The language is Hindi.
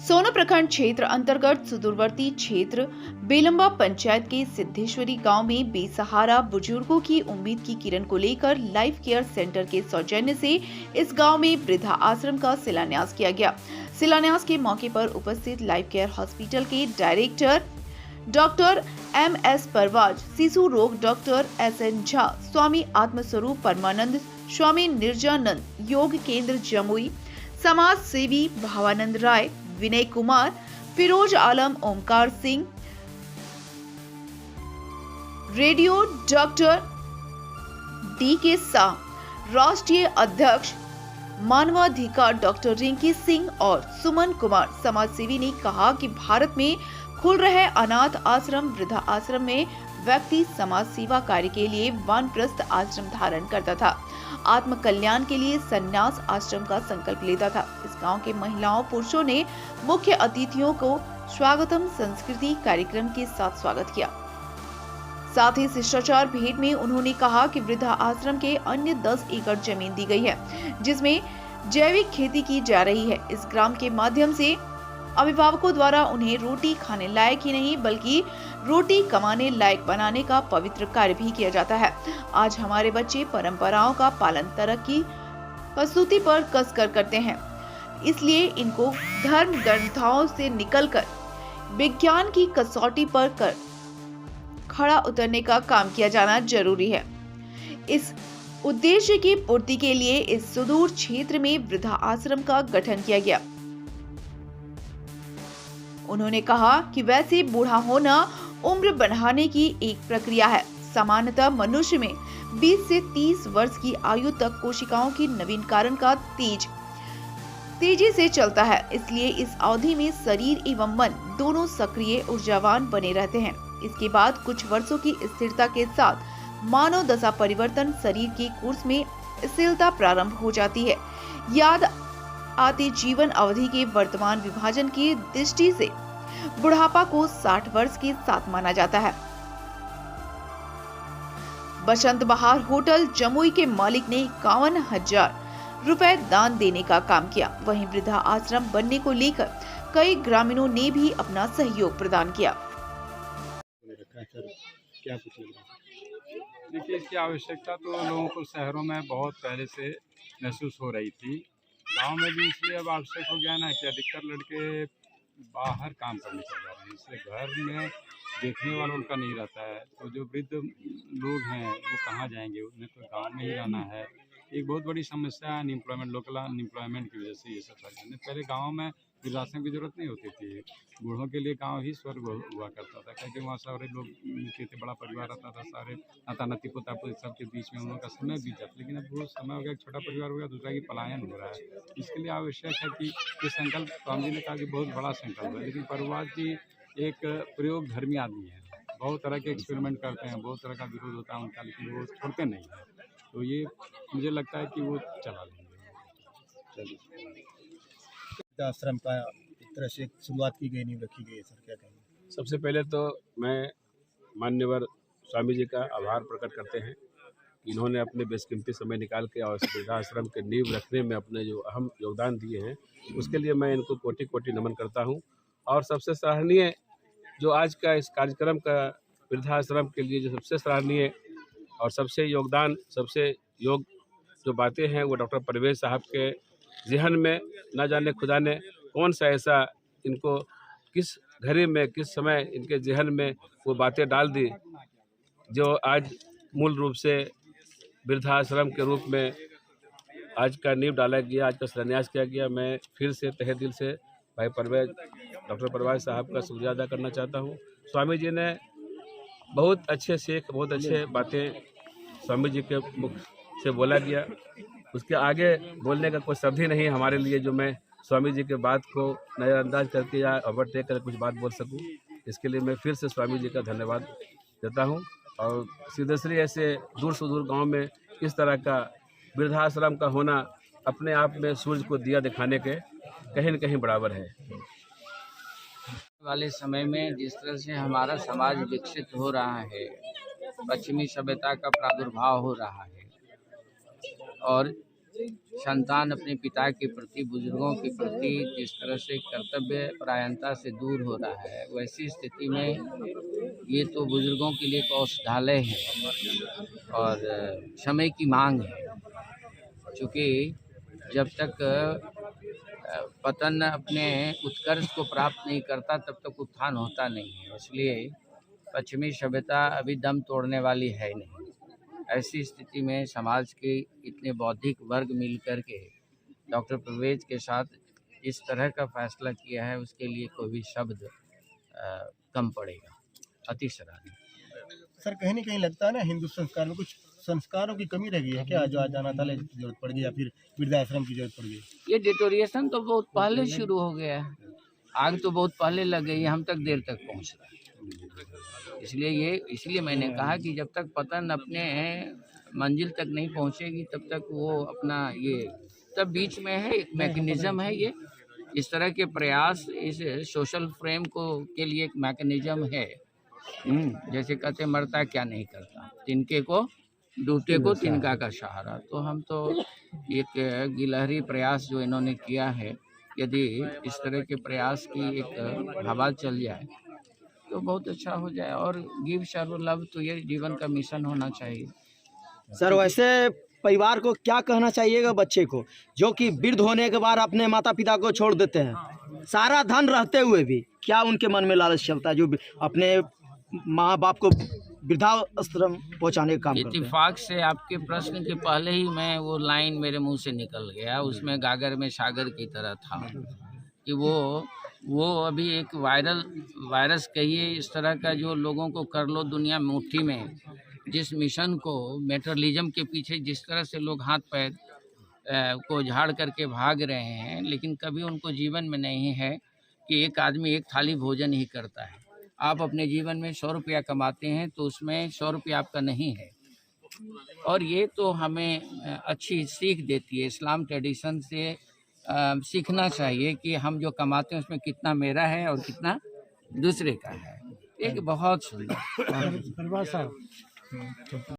सोनो प्रखंड क्षेत्र अंतर्गत सुदूरवर्ती क्षेत्र बेलंबा पंचायत के सिद्धेश्वरी गांव में बेसहारा बुजुर्गों की उम्मीद की किरण को लेकर लाइफ केयर सेंटर के सौजन्य से इस गांव में वृद्धा आश्रम का शिलान्यास किया गया। शिलान्यास के मौके पर उपस्थित लाइफ केयर हॉस्पिटल के डायरेक्टर डॉक्टर MS परवाज, शिशु रोग डॉक्टर SN झा, स्वामी आत्मस्वरूप परमानंद, स्वामी निर्जानंद योग केंद्र जमुई, समाज सेवी Bhavanand Rai, Vinay Kumar, Firoz Alam, Omkar Singh, radio doctor DK Shah, राष्ट्रीय अध्यक्ष मानवाधिकार डॉक्टर रिंकी सिंह और सुमन कुमार समाजसेवी ने कहा कि भारत में खुल रहे अनाथ आश्रम, वृद्धा आश्रम में व्यक्ति समाज सेवा कार्य के लिए वानप्रस्थ आश्रम धारण करता था, आत्म कल्याण के लिए संन्यास आश्रम का संकल्प लेता था। इस गांव के महिलाओं पुरुषों ने मुख्य अतिथियों को स्वागतम संस्कृति कार्यक्रम के साथ स्वागत किया। साथ ही शिष्टाचार भेंट में उन्होंने कहा कि वृद्धा आश्रम के अन्य 10 एकड़ जमीन दी गई है, जिसमें जैविक खेती की जा रही है। इस ग्राम के माध्यम से अभिभावकों द्वारा उन्हें रोटी खाने लायक ही नहीं बल्कि रोटी कमाने लायक बनाने का पवित्र कार्य भी किया जाता है। आज हमारे बच्चे परंपराओं का पालन तरक्की प्रस्तुति पर कसकर करते हैं, इसलिए इनको धर्म ग्रंथों से निकलकर विज्ञान की कसौटी पर कर खड़ा उतरने का काम किया जाना जरूरी है। इस उद्देश्य की पूर्ति के लिए इस सुदूर क्षेत्र में वृद्धा आश्रम का गठन किया गया। उन्होंने कहा कि वैसे बूढ़ा होना उम्र बढ़ाने की एक प्रक्रिया है। सामान्यतः मनुष्य में 20 से 30 वर्ष की आयु तक कोशिकाओं की नवीनीकरण का तेजी से चलता है, इसलिए इस अवधि में शरीर एवं मन दोनों सक्रिय ऊर्जावान बने रहते हैं। इसके बाद कुछ वर्षों की स्थिरता के साथ मानव दशा परिवर्तन, शरीर के कोर्स में स्थिरता प्रारंभ हो जाती है। याद आती जीवन अवधि के वर्तमान विभाजन की दृष्टि से बुढ़ापा को 60 वर्ष के साथ माना जाता है। बसंत बहार होटल जमुई के मालिक ने 51,000 रुपए दान देने का काम किया। वहीं वृद्धा आश्रम बनने को लेकर कई ग्रामीणों ने भी अपना सहयोग प्रदान किया। देखिए, इसकी आवश्यकता तो लोगों को शहरों में बहुत पहले से महसूस हो रही थी। गांव में भी इसलिए अब आवश्यक हो गया ना कि अधिकतर लड़के बाहर काम करने चले जा रहे हैं, इसलिए घर में देखने वाला उनका नहीं रहता है। तो जो वृद्ध लोग हैं वो कहाँ जाएंगे, उन्हें तो गांव में ही रहना है। एक बहुत बड़ी समस्या है अनएम्प्लॉयमेंट, लोकल अनएम्प्लॉयमेंट की वजह से ये सब सारी। पहले गाँव में वृद्धाश्रम की जरूरत नहीं होती थी। बूढ़ों के लिए गांव ही स्वर्ग हुआ करता था, क्योंकि वहाँ सारे लोग मिलते थे, बड़ा परिवार रहता था, सारे नाता नाती पोता पोती सबके बीच में उन लोगों का समय बीत जाता। लेकिन अब वो समय हो गया, छोटा परिवार हो गया, दूसरा की पलायन हो रहा है। इसके लिए आवश्यक है कि ये संकल्प स्वामी जी ने कहा कि बहुत बड़ा संकल्प है। लेकिन परवाज जी एक प्रयोग धर्मी आदमी है, बहुत तरह के एक्सपेरिमेंट करते हैं, बहुत तरह का विरोध होता है उनका, लेकिन वो छोड़ते नहीं है। तो ये मुझे लगता है कि वो चला लेंगे। आश्रम का एक तरह से शुरुआत की गई, नींव रखी गई है, सर क्या कहेंगे? सबसे पहले तो मैं मान्यवर स्वामी जी का आभार प्रकट करते हैं कि इन्होंने अपने बेशकीमती समय निकाल के और वृद्धाश्रम के नींव रखने में अपने जो अहम योगदान दिए हैं, उसके लिए मैं इनको कोटि कोटि नमन करता हूं। और सबसे सराहनीय जो आज का इस कार्यक्रम का वृद्धाश्रम के लिए जो सबसे सराहनीय और सबसे योगदान, सबसे योग जो बातें हैं वो डॉक्टर परवेज साहब के जहन में न जाने खुदा ने कौन सा ऐसा इनको किस घड़ी में किस समय इनके जहन में वो बातें डाल दी जो आज मूल रूप से वृद्धाश्रम के रूप में आज का नींव डाला गया, आज का शिलान्यास किया गया। मैं फिर से तहे दिल से भाई परवेज, डॉक्टर परवेज साहब का शुक्रिया अदा करना चाहता हूँ। स्वामी जी ने बहुत अच्छे सीख, बहुत अच्छे बातें स्वामी जी के मुख से बोला गया, उसके आगे बोलने का कोई शब्द ही नहीं हमारे लिए जो मैं स्वामी जी के बात को नज़रअंदाज करके या ओवरटेक कर कुछ बात बोल सकूं। इसके लिए मैं फिर से स्वामी जी का धन्यवाद देता हूं। और सिद्धेश्वरी ऐसे दूर सुदूर गांव में इस तरह का वृद्धाश्रम का होना अपने आप में सूरज को दिया दिखाने के कहीं न कहीं बराबर है। वाले समय में जिस तरह से हमारा समाज विकसित हो रहा है, पश्चिमी सभ्यता का प्रादुर्भाव हो रहा है और संतान अपने पिता के प्रति, बुजुर्गों के प्रति जिस तरह से कर्तव्य परायणता से दूर हो रहा है, वैसी स्थिति में ये तो बुजुर्गों के लिए एक औषधालय है और समय की मांग है। चूँकि जब तक पतन अपने उत्कर्ष को प्राप्त नहीं करता तब तक उत्थान होता नहीं है। इसलिए पश्चिमी सभ्यता अभी दम तोड़ने वाली है नहीं। ऐसी स्थिति में समाज के इतने बौद्धिक वर्ग मिलकर के डॉक्टर परवेज के साथ इस तरह का फैसला किया है, उसके लिए कोई भी शब्द कम पड़ेगा। अति सराहनीय। सर कहीं न कहीं लगता है ना, हिंदू संस्कार में कुछ संस्कारों की कमी रह गई है क्या, जो आज अनाथालय की जरूरत पड़ गई या फिर वृद्धाश्रम की जरूरत पड़ गई? ये डिटोरिएशन तो बहुत पहले शुरू हो गया है, आग तो बहुत पहले लग गई है, हम तक देर तक पहुंच रहा है। इसलिए मैंने कहा कि जब तक पतन अपने मंजिल तक नहीं पहुंचेगी तब तक वो अपना तब बीच में है, एक मैकेनिज्म है ये। इस तरह के प्रयास इस सोशल फ्रेम के लिए एक मैकेनिज्म है। जैसे कहते मरता क्या नहीं करता, तिनके को डूटे को तिनका का सहारा। तो हम तो एक गिलहरी प्रयास जो इन्होंने किया है, यदि इस तरह के प्रयास की एक हवा चल जाए तो बहुत अच्छा हो जाए। और गिव सर्व लव तो ये जीवन का मिशन होना चाहिए। सर वैसे परिवार को क्या कहना चाहिएगा बच्चे को जो कि वृद्ध होने के बाद अपने माता पिता को छोड़ देते हैं, सारा धन रहते हुए भी? क्या उनके मन में लालच चलता है जो अपने माँ बाप को वृद्धाश्रम पहुँचाने का काम करते हैं? इत्तेफाक से आपके प्रश्न के पहले ही मैं वो लाइन मेरे मुंह से निकल गया, उसमें गागर में सागर की तरह था कि वो अभी एक वायरस कहिए, इस तरह का जो लोगों को कर लो दुनिया मुट्ठी में, जिस मिशन को मेटरलिज्म के पीछे जिस तरह से लोग हाथ पैर को झाड़ करके भाग रहे हैं, लेकिन कभी उनको जीवन में नहीं है कि एक आदमी एक थाली भोजन ही करता है। आप अपने जीवन में 100 रुपया कमाते हैं तो उसमें 100 रुपया आपका नहीं है। और ये तो हमें अच्छी सीख देती है, इस्लाम ट्रेडिशन से सीखना चाहिए कि हम जो कमाते हैं उसमें कितना मेरा है और कितना दूसरे का है। एक बहुत सुंदर।